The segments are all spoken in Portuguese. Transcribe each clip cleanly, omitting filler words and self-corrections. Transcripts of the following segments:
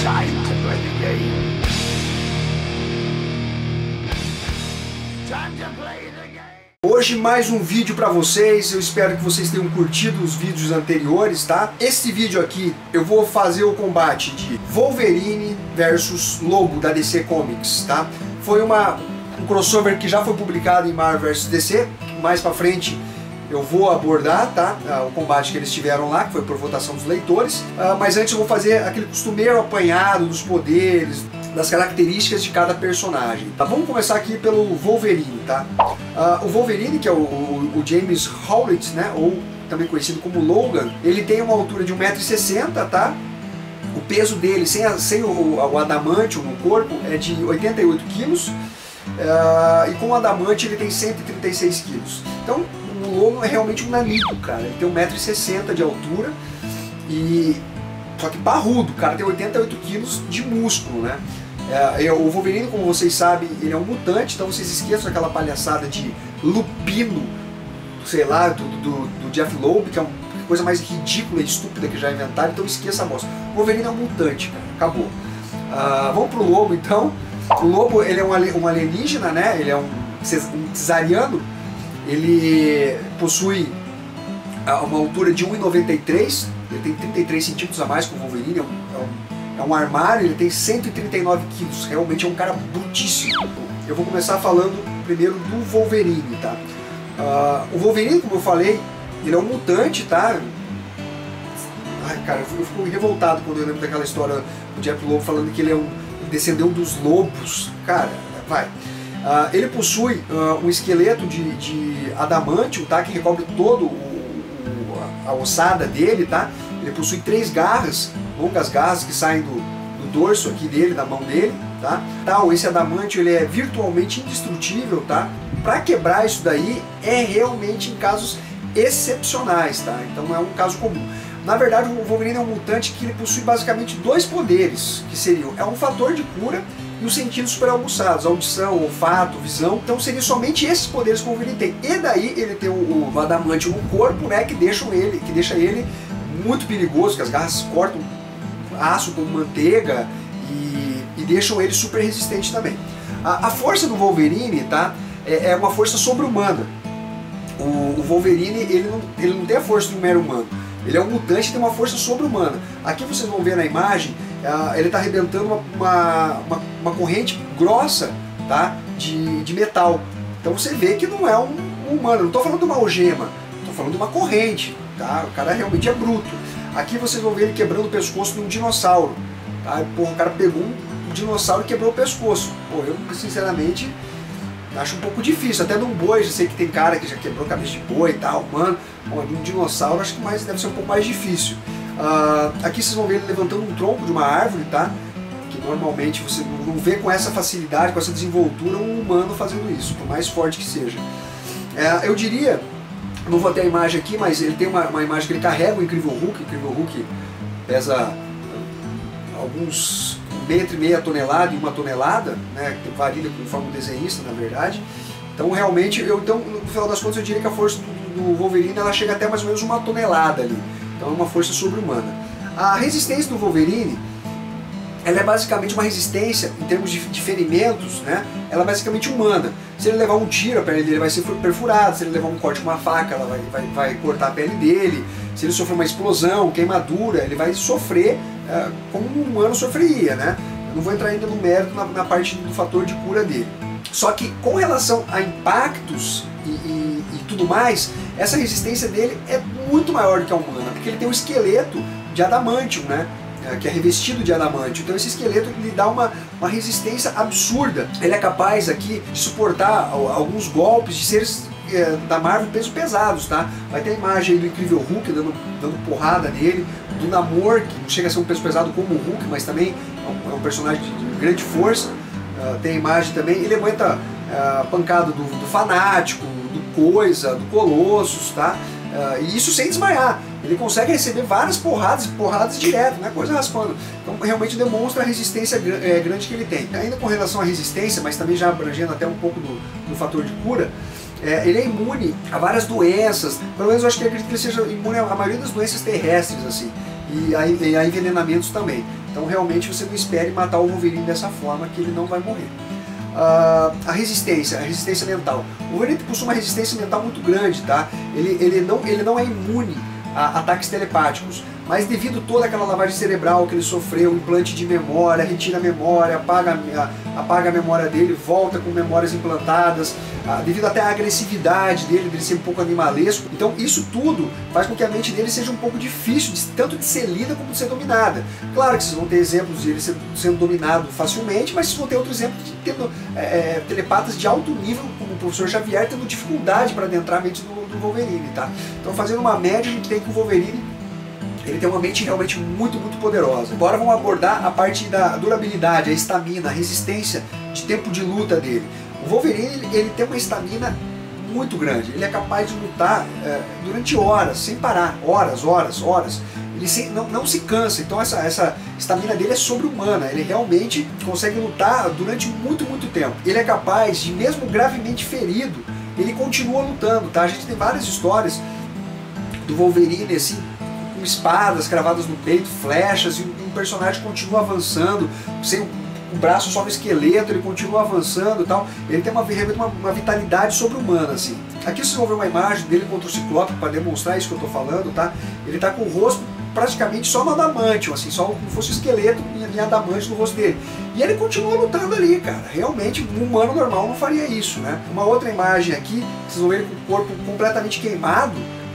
Time to play the game. Time to play the game. Hoje mais um vídeo pra vocês, eu espero que vocês tenham curtido os vídeos anteriores, tá? Esse vídeo aqui eu vou fazer o combate de Wolverine versus Lobo da DC Comics, tá? Foi um crossover que já foi publicado em Marvel vs DC, mais pra frente eu vou abordar, tá? O combate que eles tiveram lá, que foi por votação dos leitores, mas antes eu vou fazer aquele costumeiro apanhado dos poderes, das características de cada personagem. Tá, vamos começar aqui pelo Wolverine, tá? O Wolverine, que é o James Howlett, né, ou também conhecido como Logan, ele tem uma altura de 1,60 m, tá? O peso dele, sem o adamantium no corpo, é de 88 kg, e com o adamantium ele tem 136 kg. Então, o Logan é realmente um nanico, cara. Ele tem 1,60 m de altura, só que parrudo, o cara tem 88 kg de músculo, né? O Wolverine, como vocês sabem, ele é um mutante, então vocês esqueçam aquela palhaçada de lupino, sei lá, do Jeff Loeb, que é uma coisa mais ridícula e estúpida que já inventaram, então esqueça a bosta. O Wolverine é um mutante, cara, acabou. Vamos pro Lobo, então. O Lobo, ele é um alienígena, né? Ele é um cesariano, ele possui uma altura de 1,93 m, ele tem 33 centímetros a mais que o Wolverine, é um armário, ele tem 139 quilos, realmente é um cara brutíssimo. Eu vou começar falando primeiro do Wolverine, tá? O Wolverine, como eu falei, ele é um mutante, tá? Ai, cara, eu fico revoltado quando eu lembro daquela história do Jeff Loeb falando que ele descendeu dos lobos. Cara, vai. Ele possui um esqueleto de adamantium, tá? Que recobre todo a ossada dele, tá? Ele possui 3 garras, longas garras que saem do dorso aqui dele, da mão dele, tá? Esse adamantium, ele é virtualmente indestrutível, tá? Para quebrar isso daí é realmente em casos excepcionais, tá? Então não é um caso comum. Na verdade, o Wolverine é um mutante que ele possui basicamente 2 poderes, que seriam um fator de cura e os sentidos super aguçados, audição, olfato, visão. Então seria somente esses poderes que o Wolverine tem. E daí ele tem o adamantium no corpo, né, que deixa ele muito perigoso, que as garras cortam aço como manteiga e deixam ele super resistente também. A força do Wolverine, tá, é uma força sobre-humana. O Wolverine, ele não tem a força de um mero humano. Ele é um mutante e tem uma força sobre-humana. Aqui vocês vão ver na imagem, ele está arrebentando uma corrente grossa, tá, de metal. Então você vê que não é um humano. Não estou falando de uma algema, estou falando de uma corrente. Tá? O cara realmente é bruto. Aqui vocês vão ver ele quebrando o pescoço de um dinossauro. Tá? Porra, o cara pegou um dinossauro e quebrou o pescoço. Pô, eu sinceramente acho um pouco difícil. Até de um boi, já sei que tem cara que já quebrou a cabeça de boi e tal, mano. De um dinossauro acho que deve ser um pouco mais difícil. Aqui vocês vão ver ele levantando um tronco de uma árvore, tá? Que normalmente você não vê com essa facilidade, com essa desenvoltura, um humano fazendo isso, por mais forte que seja. Eu diria, não vou ter a imagem aqui, mas ele tem uma imagem que ele carrega o Incrível Hulk. O Incrível Hulk pesa alguns 1,5 m a tonelada e 1 tonelada, né, que varia conforme o desenhista, na verdade. Então realmente, no final das contas eu diria que a força do Wolverine ela chega até mais ou menos 1 tonelada ali. Então é uma força sobre-humana. A resistência do Wolverine, ela é basicamente uma resistência em termos de ferimentos, né? Ela é basicamente humana. Se ele levar um tiro, a pele dele vai ser perfurada. Se ele levar um corte com uma faca, ela vai cortar a pele dele. Se ele sofrer uma explosão, queimadura, ele vai sofrer como um humano sofreria, né? Eu não vou entrar ainda no mérito na parte do fator de cura dele. Só que com relação a impactos e tudo mais, essa resistência dele é muito maior do que a humana, porque ele tem um esqueleto de adamantium, né? Que é revestido de adamantium. Então esse esqueleto lhe dá uma resistência absurda. Ele é capaz aqui de suportar alguns golpes de seres da Marvel pesados, tá? Vai ter a imagem aí do Incrível Hulk dando porrada nele, do Namor, que não chega a ser um peso pesado como o Hulk, mas também é um personagem de grande força. Tem a imagem também, ele aguenta pancada do Fanático, do Coisa, do Colossus, tá? E isso sem desmaiar. Ele consegue receber várias porradas direto, não é coisa raspando. Então realmente demonstra a resistência grande que ele tem. Ainda com relação à resistência, mas também já abrangendo até um pouco do fator de cura, ele é imune a várias doenças. Pelo menos eu acho que ele seja imune a maioria das doenças terrestres, assim. e há envenenamentos também. Então realmente você não espere matar o Wolverine dessa forma, que ele não vai morrer. A resistência mental. O Wolverine possui uma resistência mental muito grande, tá? Ele não é imune a ataques telepáticos, mas devido a toda aquela lavagem cerebral que ele sofreu, implante de memória, retira a memória, apaga a memória dele, volta com memórias implantadas, devido até à agressividade dele ser um pouco animalesco. Então isso tudo faz com que a mente dele seja um pouco difícil, tanto de ser lida como de ser dominada. Claro que vocês vão ter exemplos de ele sendo dominado facilmente, mas vocês vão ter outros exemplos de tendo telepatas de alto nível, como o professor Xavier, tendo dificuldade para adentrar a mente do Wolverine, tá? Então, fazendo uma média, a gente tem que o Wolverine ele tem uma mente realmente muito poderosa. Agora vamos abordar a parte da durabilidade, a estamina, a resistência de tempo de luta dele. O Wolverine ele tem uma estamina muito grande, ele é capaz de lutar durante horas, sem parar, horas. Ele não se cansa, então essa estamina dele é sobre-humana, ele realmente consegue lutar durante muito tempo. Ele é capaz de, mesmo gravemente ferido, ele continua lutando, tá? A gente tem várias histórias do Wolverine, assim, com espadas cravadas no peito, flechas, e um personagem continua avançando, sem o braço só no esqueleto, ele continua avançando e tal. Ele tem uma vitalidade sobre-humana, assim. Aqui vocês vão ver uma imagem dele contra o Ciclope, para demonstrar isso que eu estou falando, tá? Ele tá com o rosto praticamente só no adamantium, assim, só como fosse o esqueleto em adamantium no rosto dele. E ele continua lutando ali, cara. Realmente, um humano normal não faria isso, né? Uma outra imagem aqui, vocês vão ver ele com o corpo completamente queimado,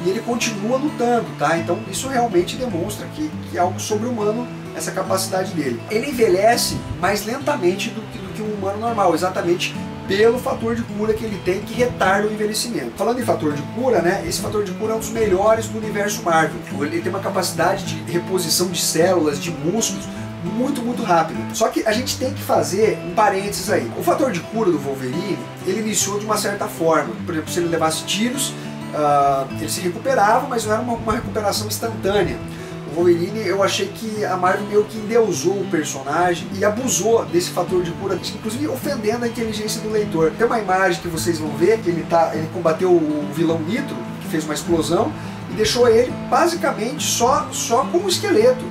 e ele continua lutando, tá? Então isso realmente demonstra que é algo sobre-humano, essa capacidade dele. Ele envelhece mais lentamente do que um humano normal, exatamente pelo fator de cura que ele tem, que retarda o envelhecimento. Falando em fator de cura, né, esse fator de cura é um dos melhores do universo Marvel. Ele tem uma capacidade de reposição de células, de músculos, muito rápido. Só que a gente tem que fazer um parênteses aí. O fator de cura do Wolverine, ele iniciou de uma certa forma. Por exemplo, se ele levasse tiros, ele se recuperava, mas não era uma recuperação instantânea. O Wolverine, eu achei que a Marvel meio que endeusou o personagem e abusou desse fator de cura, inclusive ofendendo a inteligência do leitor. Tem uma imagem que vocês vão ver, que ele combateu o vilão Nitro, que fez uma explosão, e deixou ele basicamente só com o esqueleto.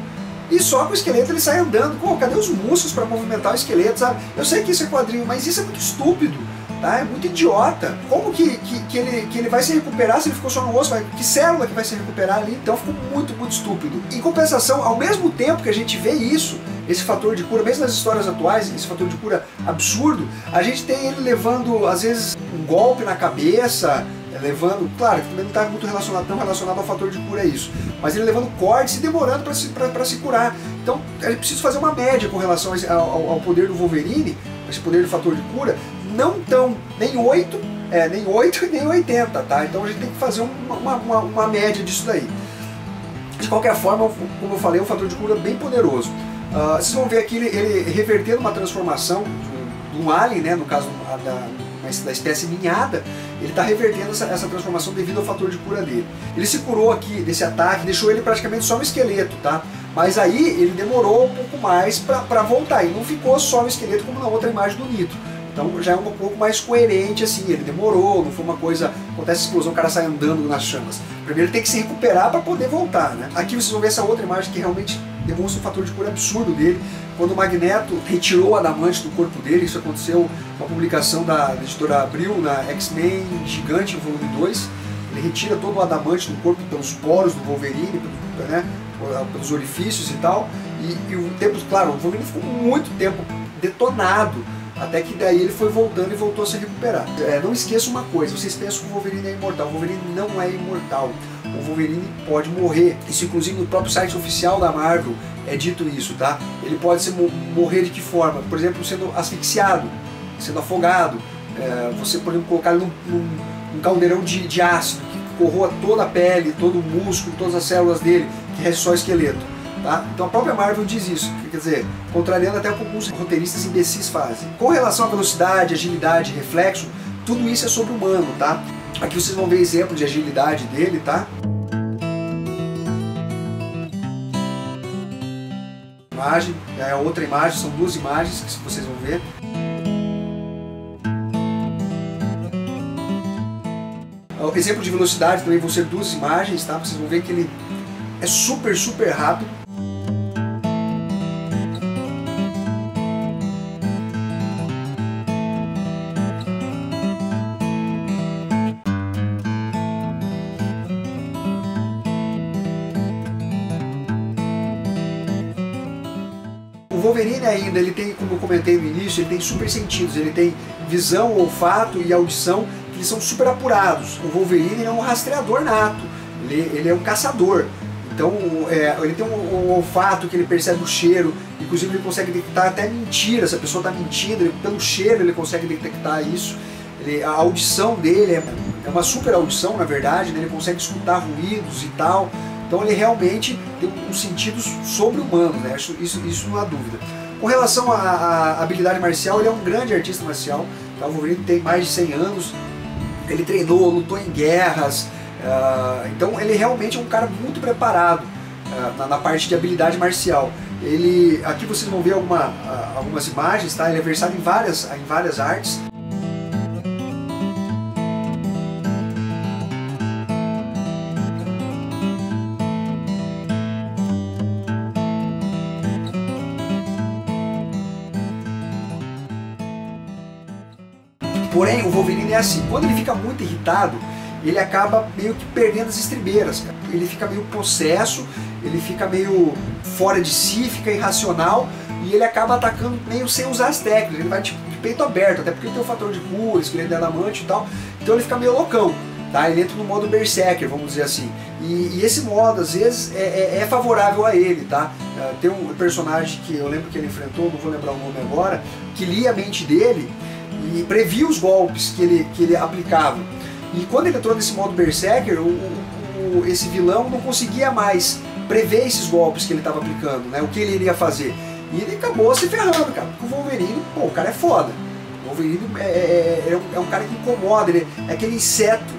E só com o esqueleto ele sai andando. Pô, cadê os músculos para movimentar o esqueleto, sabe? Eu sei que isso é quadrinho, mas isso é muito estúpido. Tá? É muito idiota. Como que ele vai se recuperar se ele ficou só no osso? Que célula que vai se recuperar ali? Então ficou muito estúpido. Em compensação, ao mesmo tempo que a gente vê isso, esse fator de cura, mesmo nas histórias atuais, esse fator de cura absurdo, a gente tem ele levando, às vezes, um golpe na cabeça, levando, claro, que também não está muito tão relacionado ao fator de cura isso, mas ele levando cortes e demorando para se curar. Então, é preciso fazer uma média com relação ao poder do Wolverine, esse poder do fator de cura, não tão nem 8 e nem 80, tá? Então a gente tem que fazer uma média disso daí. De qualquer forma, como eu falei, é um fator de cura bem poderoso. Vocês vão ver aqui ele revertendo uma transformação de um alien, né, no caso da espécie ninhada, ele está revertendo essa transformação devido ao fator de cura dele. Ele se curou aqui desse ataque, deixou ele praticamente só no esqueleto, tá? Mas aí ele demorou um pouco mais para voltar, e não ficou só no esqueleto como na outra imagem do Nitro. Então já é um pouco mais coerente, assim, ele demorou, não foi uma coisa, acontece explosão, o cara sai andando nas chamas. Primeiro ele tem que se recuperar para poder voltar, né? Aqui vocês vão ver essa outra imagem que realmente demonstra um fator de cura absurdo dele. Quando o Magneto retirou o adamante do corpo dele, isso aconteceu com a publicação da editora Abril, na X-Men Gigante, volume 2, ele retira todo o adamante do corpo pelos poros do Wolverine, né, pelos orifícios e tal, e o tempo, claro, o Wolverine ficou muito tempo detonado, até que daí ele foi voltando e voltou a se recuperar. Não esqueça uma coisa, vocês pensam que o Wolverine é imortal, o Wolverine não é imortal. O Wolverine pode morrer, isso inclusive no próprio site oficial da Marvel é dito isso, tá? Ele pode morrer de que forma? Por exemplo, sendo asfixiado, sendo afogado, você, por exemplo, colocar ele num caldeirão de ácido, que corroa toda a pele, todo o músculo, todas as células dele, que resta só o esqueleto. Tá? Então a própria Marvel diz isso, quer dizer, contrariando até o que alguns roteiristas imbecis fazem. Com relação à velocidade, agilidade, reflexo, tudo isso é sobre-humano, tá? Aqui vocês vão ver exemplo de agilidade dele, tá? Imagem, outra imagem, são duas imagens que vocês vão ver. O exemplo de velocidade também vão ser duas imagens, tá? Vocês vão ver que ele é super, super rápido. O Wolverine ainda, ele tem, como eu comentei no início, ele tem super sentidos, ele tem visão, olfato e audição, que eles são super apurados. O Wolverine é um rastreador nato, ele é um caçador. Então ele tem um olfato que ele percebe o cheiro, inclusive ele consegue detectar até mentira, se a pessoa está mentindo, pelo cheiro ele consegue detectar isso. A audição dele é uma super audição, na verdade, né? Ele consegue escutar ruídos e tal. Então ele realmente tem uns sentidos sobre-humanos, né? Isso não há dúvida. Com relação à habilidade marcial, ele é um grande artista marcial. Tá? O Wolverine tem mais de 100 anos, ele treinou, lutou em guerras, então ele realmente é um cara muito preparado na parte de habilidade marcial. Aqui vocês vão ver algumas imagens, tá? Ele é versado em várias artes. Porém, o Wolverine é assim, quando ele fica muito irritado, ele acaba meio que perdendo as estribeiras, cara. Ele fica meio possesso, ele fica meio fora de si, fica irracional, e ele acaba atacando meio sem usar as técnicas, ele vai tipo, de peito aberto, até porque ele tem o fator de cura, que ele é de adamante e tal, então ele fica meio loucão, tá? Ele entra no modo berserker, vamos dizer assim, e esse modo às vezes é favorável a ele, tá? Tem um personagem que eu lembro que ele enfrentou, não vou lembrar o nome agora, que lia a mente dele, e previa os golpes que ele aplicava. E quando ele entrou nesse modo Berserker, esse vilão não conseguia mais prever esses golpes que ele estava aplicando, né, o que ele iria fazer. E ele acabou se ferrando, cara, porque o Wolverine, pô, o cara é foda. O Wolverine é um cara que incomoda, ele é aquele inseto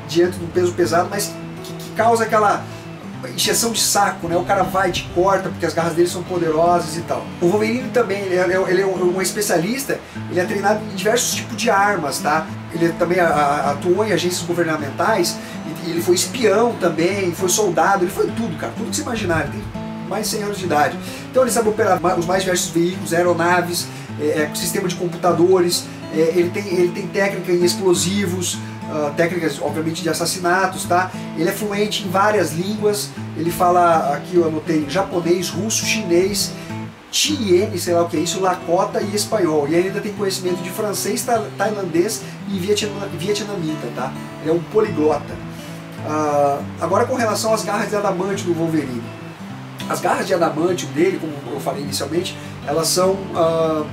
diante do peso pesado, mas que causa aquela encheção de saco, né? O cara vai, te corta, porque as garras dele são poderosas e tal. O Wolverine também, ele é um especialista, ele é treinado em diversos tipos de armas, tá? Ele também atuou em agências governamentais, e ele foi espião também, foi soldado, ele foi tudo, cara, tudo que você imaginar, ele tem mais de 100 anos de idade. Então ele sabe operar os mais diversos veículos, aeronaves, sistema de computadores, ele tem técnica em explosivos, técnicas, obviamente, de assassinatos, tá? Ele é fluente em várias línguas, ele fala, aqui eu anotei, japonês, russo, chinês, Chien, sei lá o que é isso, Lakota e espanhol. E ele ainda tem conhecimento de francês, tailandês e vietnamita, tá? Ele é um poliglota. Agora com relação às garras de adamante do Wolverine. As garras de adamantium dele, como eu falei inicialmente, elas são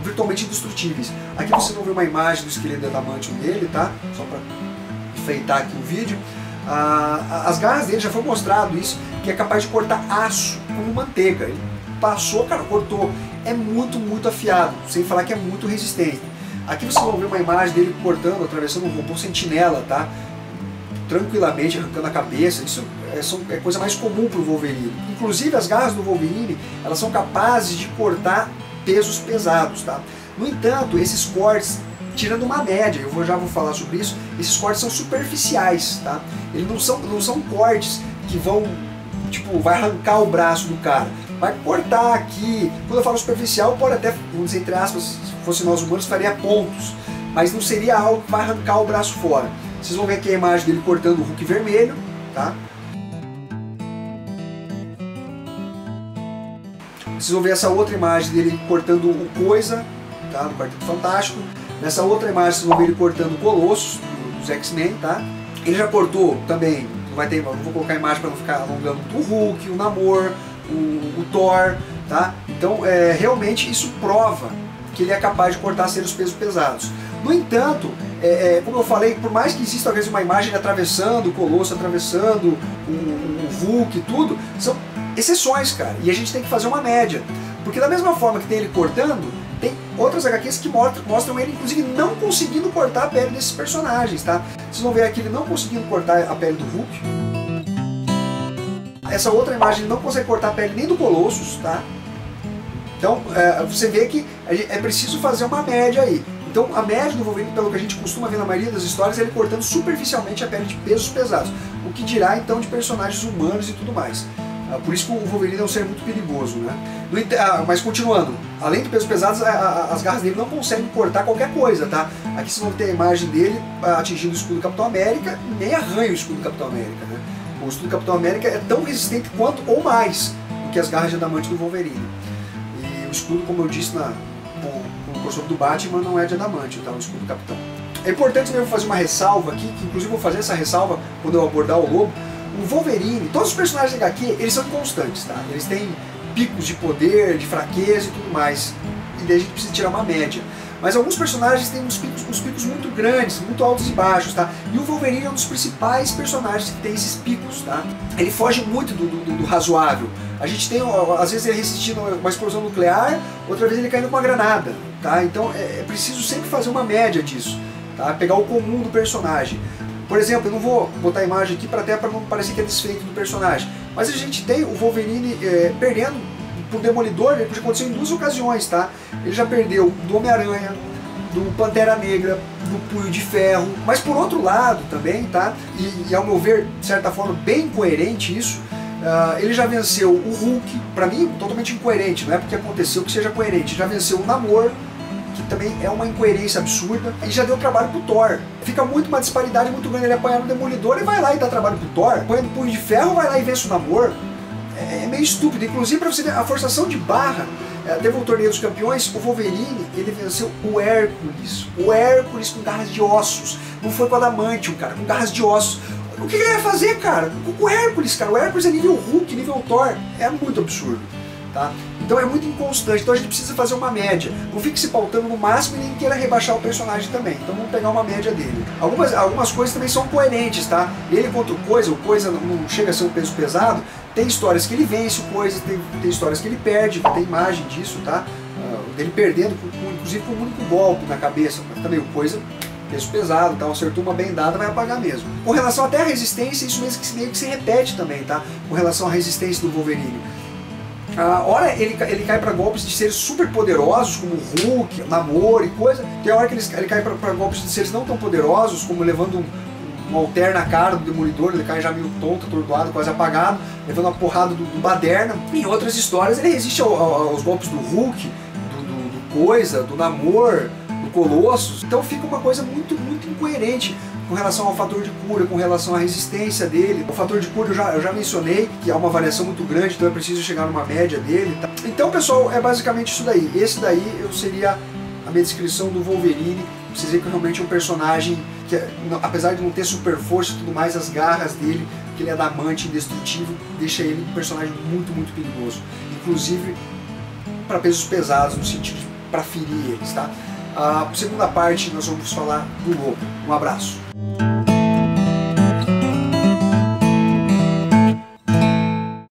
virtualmente indestrutíveis. Aqui você não vê uma imagem do esqueleto de adamantium dele, tá? Só para enfeitar aqui o vídeo. As garras dele, já foi mostrado isso, que é capaz de cortar aço como manteiga. Ele passou, cara, cortou. É muito, muito afiado, sem falar que é muito resistente. Aqui vocês vão ver uma imagem dele cortando, atravessando um robô sentinela, tá? Tranquilamente, arrancando a cabeça. Isso é coisa mais comum para o Wolverine. Inclusive as garras do Wolverine, elas são capazes de cortar pesos pesados, tá? No entanto, esses cortes, tirando uma média, já vou falar sobre isso, esses cortes são superficiais, tá? Eles não são cortes que vão, tipo, vai arrancar o braço do cara. Vai cortar aqui. Quando eu falo superficial, pode até, vamos dizer, entre aspas, se fosse nós humanos, faria pontos. Mas não seria algo que vai arrancar o braço fora. Vocês vão ver aqui a imagem dele cortando o Hulk vermelho, tá? Vocês vão ver essa outra imagem dele cortando o Coisa, tá? Do Quarteto Fantástico. Nessa outra imagem vocês vão ver ele cortando o Colossus, dos X-Men, tá? Ele já cortou também, não vou colocar a imagem para não ficar alongando, o Hulk, o Namor, o Thor, tá? Então, realmente isso prova que ele é capaz de cortar seres pesos pesados. No entanto, como eu falei, por mais que exista às vezes uma imagem atravessando o Colosso, atravessando o Hulk e tudo, são exceções, cara, e a gente tem que fazer uma média. Porque da mesma forma que tem ele cortando, tem outras HQs que mostram ele, inclusive, não conseguindo cortar a pele desses personagens, tá? Vocês vão ver aqui ele não conseguindo cortar a pele do Hulk. Essa outra imagem ele não consegue cortar a pele nem do Colossus, tá? Então, você vê que é preciso fazer uma média aí. Então, a média do Wolverine, pelo que a gente costuma ver na maioria das histórias, é ele cortando superficialmente a pele de pesos pesados. O que dirá, então, de personagens humanos e tudo mais. Por isso que o Wolverine é um ser muito perigoso, né? Mas continuando, além do peso pesado, as garras dele não conseguem cortar qualquer coisa, tá? Aqui vocês vão ter a imagem dele atingindo o escudo do Capitão América, nem arranha o escudo do Capitão América, né? O escudo do Capitão América é tão resistente quanto ou mais do que as garras de adamante do Wolverine. E o escudo, como eu disse no crossover do Batman, não é de adamante, tá? O escudo do Capitão. É importante mesmo fazer uma ressalva aqui, que inclusive vou fazer essa ressalva quando eu abordar o Lobo. O Wolverine, todos os personagens da HQ, eles são inconstantes, tá? Eles têm picos de poder, de fraqueza e tudo mais. E daí a gente precisa tirar uma média. Mas alguns personagens têm uns picos muito grandes, muito altos e baixos, tá? E o Wolverine é um dos principais personagens que tem esses picos, tá? Ele foge muito do razoável. A gente tem, às vezes, ele resistindo a uma explosão nuclear, outra vez ele caindo com uma granada, tá? Então é preciso sempre fazer uma média disso, tá? Pegar o comum do personagem. Por exemplo, eu não vou botar a imagem aqui até para não parecer que é desfeito do personagem, mas a gente tem o Wolverine perdendo pro Demolidor, ele aconteceu em 2 ocasiões, tá? Ele já perdeu do Homem-Aranha, do Pantera Negra, do Punho de Ferro, mas por outro lado também, tá? E ao meu ver, de certa forma, bem coerente isso, ele já venceu o Hulk, pra mim, totalmente incoerente, não é porque aconteceu que seja coerente, já venceu o Namor, que também é uma incoerência absurda, e já deu trabalho pro Thor. Fica uma disparidade muito grande, ele apanhar no Demolidor e vai lá e dá trabalho pro Thor, apanha no Punho de Ferro, vai lá e vence o Namor. É meio estúpido, inclusive pra você ver a forçação de barra. Teve o Torneio dos Campeões, o Wolverine, ele venceu o Hércules com garras de ossos, não foi com o Adamantium, cara, com garras de ossos. O que ele ia fazer, cara? Com o Hércules, cara, o Hércules é nível Hulk, nível Thor, é muito absurdo, tá? Então é muito inconstante, então a gente precisa fazer uma média. Não fique se pautando no máximo e nem queira rebaixar o personagem também. Então vamos pegar uma média dele. Algumas coisas também são coerentes, tá? Ele contra o Coisa não chega a ser um peso pesado. Tem histórias que ele vence o Coisa, tem histórias que ele perde, tem imagem disso, tá? Dele perdendo, inclusive com um único golpe na cabeça. Mas também o Coisa, peso pesado, tá? Acertou uma bem dada, vai apagar mesmo. Com relação até à resistência, isso meio que se repete também, tá? Com relação à resistência do Wolverine. Ora ele cai para golpes de seres super poderosos, como Hulk, Namor e coisa. Tem a hora que ele cai para golpes de seres não tão poderosos, como levando um alter na cara do Demolidor, ele cai já meio tonto, atordoado, quase apagado, levando uma porrada do Baderna. Em outras histórias ele resiste aos golpes do Hulk, do Coisa, do Namor, do Colossus. Então fica uma coisa muito incoerente com relação ao fator de cura, com relação à resistência dele. O fator de cura eu já mencionei, que há uma variação muito grande, então é preciso chegar numa média dele. Tá? Então, pessoal, é basicamente isso daí. Esse daí seria a minha descrição do Wolverine. Vocês veem que realmente é um personagem que, apesar de não ter super força e tudo mais, as garras dele, que ele é adamante, indestrutível, deixa ele um personagem muito perigoso. Inclusive para pesos pesados, no sentido de para ferir eles, tá? A segunda parte nós vamos falar do Lobo. Um abraço.